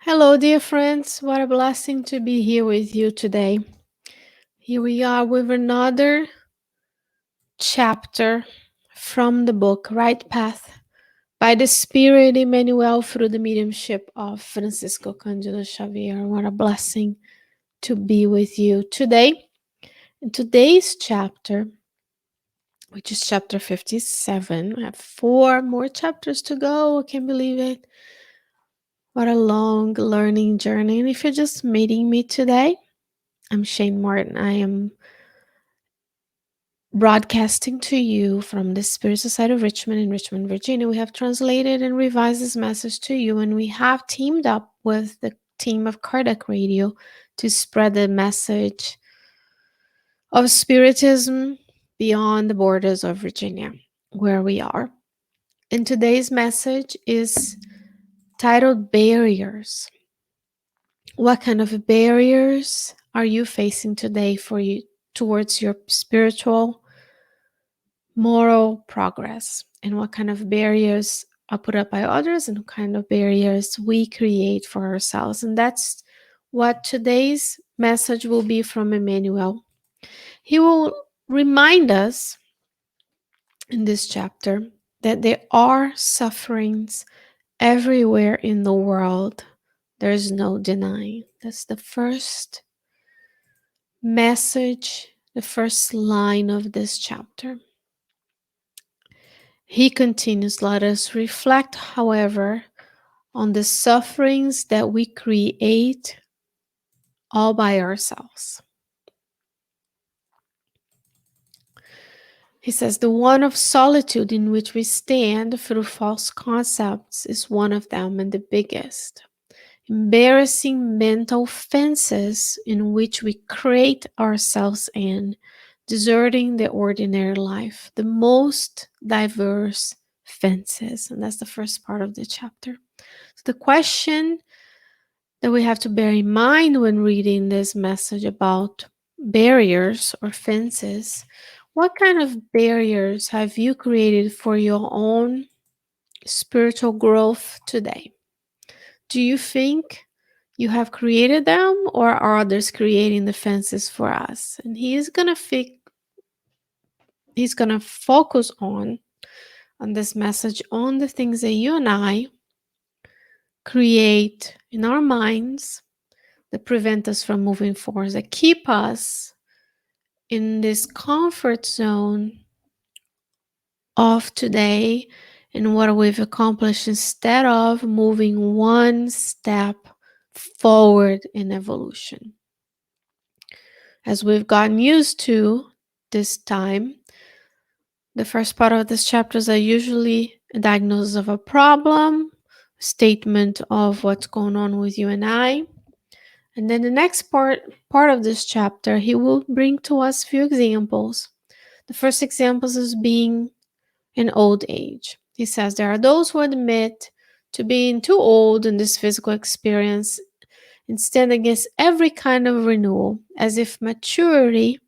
Hello, dear friends. What a blessing to be here with you today. Here we are with another chapter from the book Right Path by the Spirit Emmanuel through the mediumship of Francisco Candido Xavier. What a blessing to be with you today. In today's chapter, which is chapter 57, I have 4 more chapters to go. I can't believe it. What a long learning journey. And if you're just meeting me today, I'm Sheyne Martin. I am broadcasting to you from the Spirit Society of Richmond in Richmond, Virginia. We have translated and revised this message to you, and we have teamed up with the team of Kardec Radio to spread the message of Spiritism beyond the borders of Virginia, where we are. And today's message is titled Barriers. What kind of barriers are you facing today for you towards your spiritual moral progress, and what kind of barriers are put up by others and what kind of barriers we create for ourselves? And that's what today's message will be from Emmanuel. He will remind us in this chapter that there are sufferings everywhere in the world. There's no denying. That's the first message, the first line of this chapter. He continues, let us reflect, however, on the sufferings that we create all by ourselves. He says, the one of solitude in which we stand through false concepts is one of them, and the biggest. Embarrassing mental fences in which we crate ourselves in, deserting the ordinary life, the most diverse fences. And that's the first part of the chapter. So the question that we have to bear in mind when reading this message about barriers or fences: what kind of barriers have you created for your own spiritual growth today? Do you think you have created them, or are others creating the fences for us? And he's gonna focus on this message on the things that you and I create in our minds that prevent us from moving forward, that keep us in this comfort zone of today and what we've accomplished, instead of moving one step forward in evolution. As we've gotten used to this time, the first part of these chapters are usually a diagnosis of a problem, a statement of what's going on with you and I. And then the next part of this chapter, he will bring to us few examples. The first examples is being in old age. He says there are those who admit to being too old in this physical experience and stand against every kind of renewal, as if maturity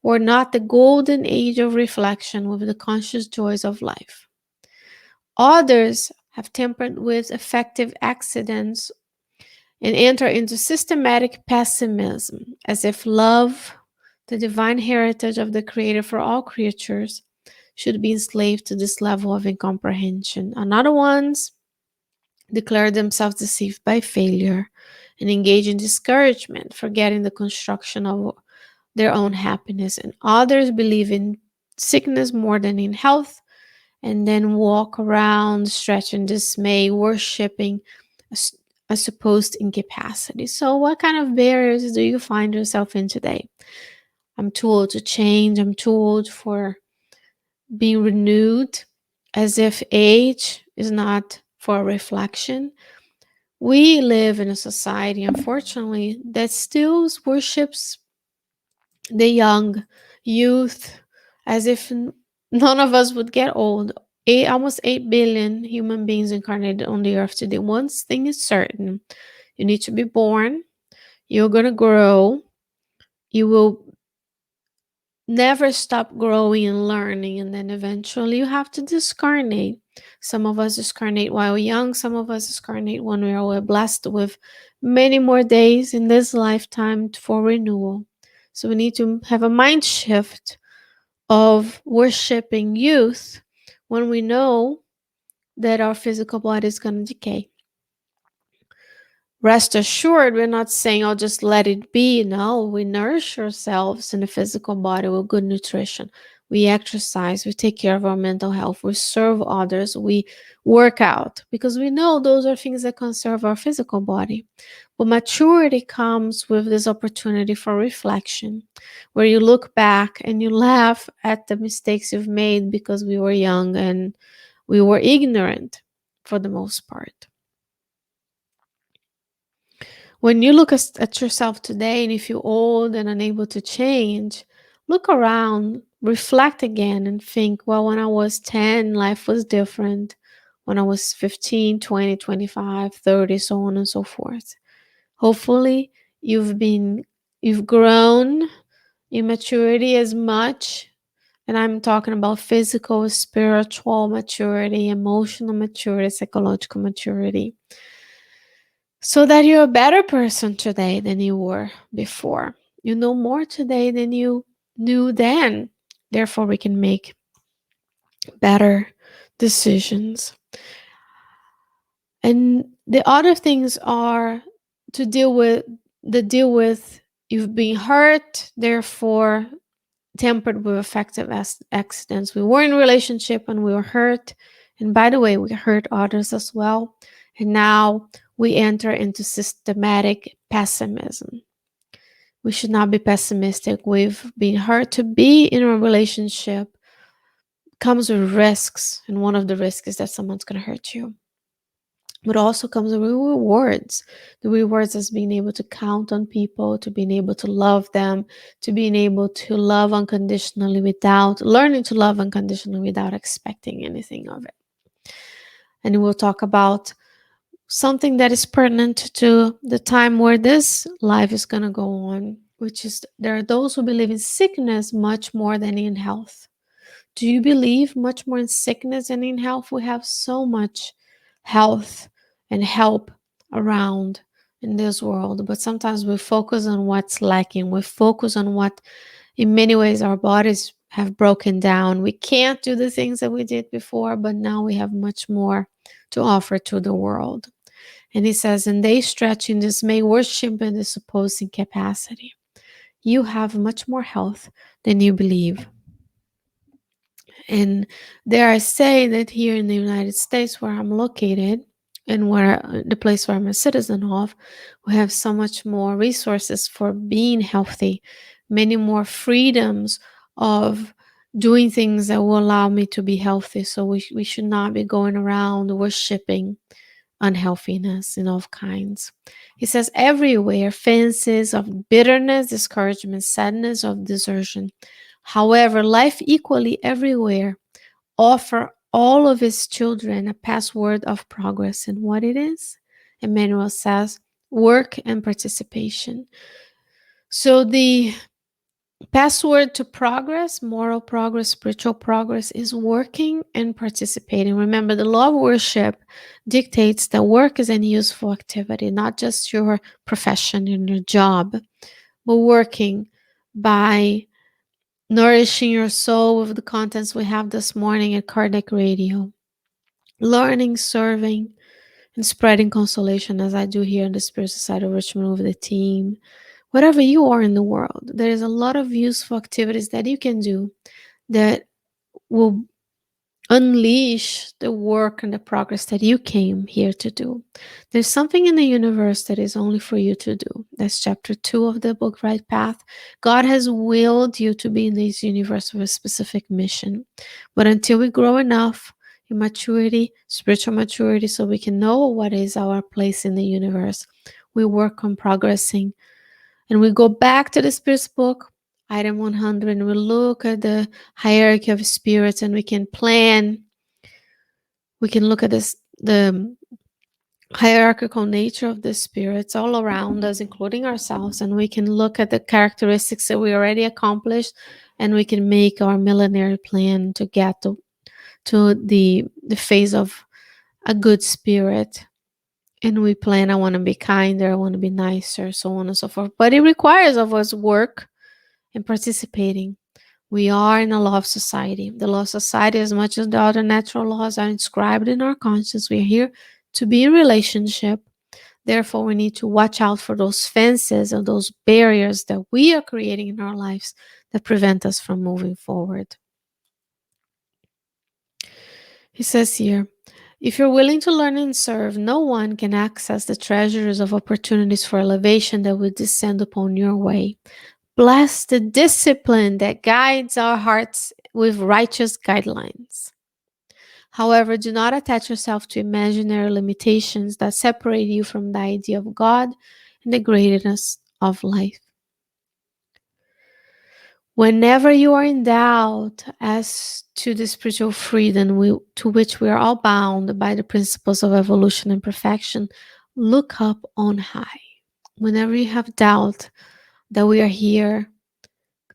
were not the golden age of reflection with the conscious joys of life. Others have tempered with affective accidents and enter into systematic pessimism, as if love, the divine heritage of the Creator for all creatures, should be enslaved to this level of incomprehension. Another ones declare themselves deceived by failure and engage in discouragement, forgetting the construction of their own happiness. And others believe in sickness more than in health, and then walk around stretched in dismay, worshipping a supposed incapacity. So what kind of barriers do you find yourself in today? I'm too old to change. I'm too old for being renewed, as if age is not for reflection. We live in a society, unfortunately, that still worships the young youth as if none of us would get old. Almost 8 billion human beings incarnated on the earth today. One thing is certain: you need to be born, you're going to grow, you will never stop growing and learning, and then eventually you have to discarnate. Some of us discarnate while young, some of us discarnate when we are blessed with many more days in this lifetime for renewal. So we need to have a mind shift of worshiping youth when we know that our physical body is going to decay. Rest assured, we're not saying, oh, just let it be. No, we nourish ourselves in the physical body with good nutrition. We exercise, we take care of our mental health, we serve others, we work out, because we know those are things that conserve our physical body. But maturity comes with this opportunity for reflection, where you look back and you laugh at the mistakes you've made because we were young and we were ignorant for the most part. When you look at yourself today and you feel old and unable to change, look around, reflect again, and think, well, when I was 10, life was different. When I was 15, 20, 25, 30, so on and so forth. Hopefully, you've grown in maturity as much, and I'm talking about physical, spiritual maturity, emotional maturity, psychological maturity, so that you're a better person today than you were before. You know more today than you knew then. Therefore, we can make better decisions. And the other things are to deal with you've been hurt, therefore tempered with effective accidents. We were in a relationship and we were hurt. And by the way, we hurt others as well. And now we enter into systematic pessimism. We should not be pessimistic. We've been hurt. To be in a relationship comes with risks. And one of the risks is that someone's going to hurt you. But also comes with rewards. The rewards is being able to count on people, to being able to love them, to being able to love unconditionally without learning to love unconditionally without expecting anything of it. And we'll talk about something that is pertinent to the time where this life is going to go on, which is there are those who believe in sickness much more than in health. Do you believe much more in sickness than in health? We have so much health and help around in this world, but sometimes we focus on what's lacking. We focus on what, in many ways, our bodies have broken down. We can't do the things that we did before, but now we have much more to offer to the world. And he says, and they stretch in dismay, worship in the supposed incapacity. You have much more health than you believe. And dare I say that here in the United States, where I'm located, and where the place where I'm a citizen of, we have so much more resources for being healthy, many more freedoms of doing things that will allow me to be healthy. So we should not be going around worshiping unhealthiness in all kinds. He says everywhere fences of bitterness, discouragement, sadness, of desertion. However, life equally everywhere offer all of his children a password of progress. And what it is? Emmanuel says, work and participation. So the password to progress, moral progress, spiritual progress, is working and participating. Remember, the law of worship dictates that work is a useful activity, not just your profession and your job, but working by nourishing your soul with the contents we have this morning at Kardec Radio, learning, serving, and spreading consolation as I do here in the Spirit Society of Richmond with the team. Whatever you are in the world, there is a lot of useful activities that you can do that will unleash the work and the progress that you came here to do. There's something in the universe that is only for you to do. That's chapter 2 of the book, Right Path. God has willed you to be in this universe with a specific mission. But until we grow enough in maturity, spiritual maturity, so we can know what is our place in the universe, we work on progressing. And we go back to the Spirit's book, item 100, and we look at the hierarchy of spirits, and we can plan. We can look at this, the hierarchical nature of the spirits all around us, including ourselves, and we can look at the characteristics that we already accomplished, and we can make our millenary plan to get to the phase of a good spirit. And we plan, I want to be kinder, I want to be nicer, so on and so forth. But it requires of us work and participating. We are in a law of society. The law of society, as much as the other natural laws are inscribed in our conscience, we are here to be in relationship. Therefore, we need to watch out for those fences and those barriers that we are creating in our lives that prevent us from moving forward. He says here, if you're willing to learn and serve, no one can access the treasures of opportunities for elevation that will descend upon your way. Bless the discipline that guides our hearts with righteous guidelines. However, do not attach yourself to imaginary limitations that separate you from the idea of God and the greatness of life. Whenever you are in doubt as to the spiritual freedom to which we are all bound by the principles of evolution and perfection, look up on high. Whenever you have doubt that we are here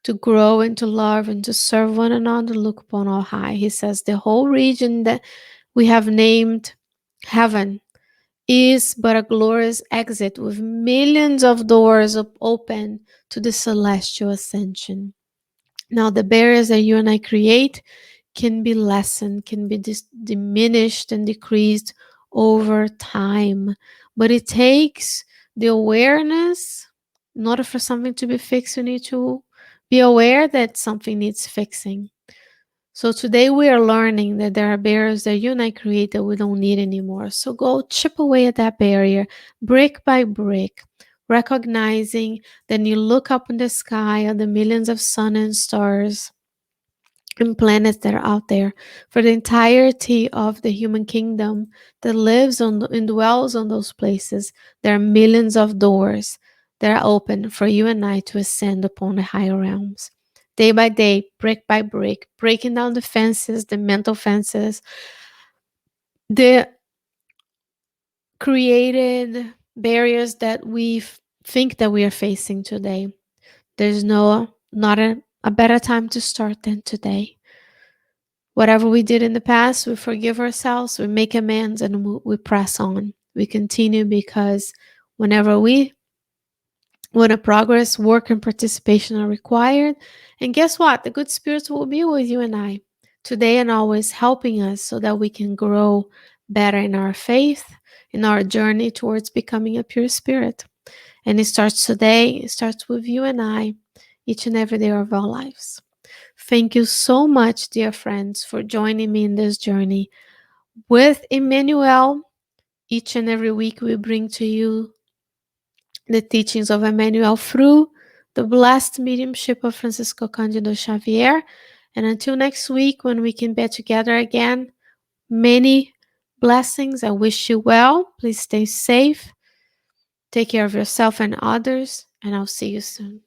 to grow and to love and to serve one another, look upon all high. He says the whole region that we have named heaven is but a glorious exit with millions of doors open to the celestial ascension. Now, the barriers that you and I create can be lessened, can be diminished and decreased over time. But it takes the awareness. In order for something to be fixed, you need to be aware that something needs fixing. So today we are learning that there are barriers that you and I create that we don't need anymore. So go chip away at that barrier, brick by brick, recognizing that you look up in the sky at the millions of sun and stars and planets that are out there for the entirety of the human kingdom that lives on and dwells on those places. There are millions of doors that are open for you and I to ascend upon the higher realms. Day by day, brick by brick, breaking down the fences, the mental fences, the created barriers that we think that we are facing today. There's not a better time to start than today. Whatever we did in the past, we forgive ourselves, we make amends, and we press on. We continue because whenever we want to progress, work and participation are required. And guess what? The good spirits will be with you and I today and always, helping us so that we can grow better in our faith, in our journey towards becoming a pure spirit. And it starts today, it starts with you and I, each and every day of our lives. Thank you so much, dear friends, for joining me in this journey. With Emmanuel, each and every week we bring to you the teachings of Emmanuel through the blessed mediumship of Francisco Candido Xavier. And until next week, when we can be together again, many blessings. I wish you well. Please stay safe. Take care of yourself and others, and I'll see you soon.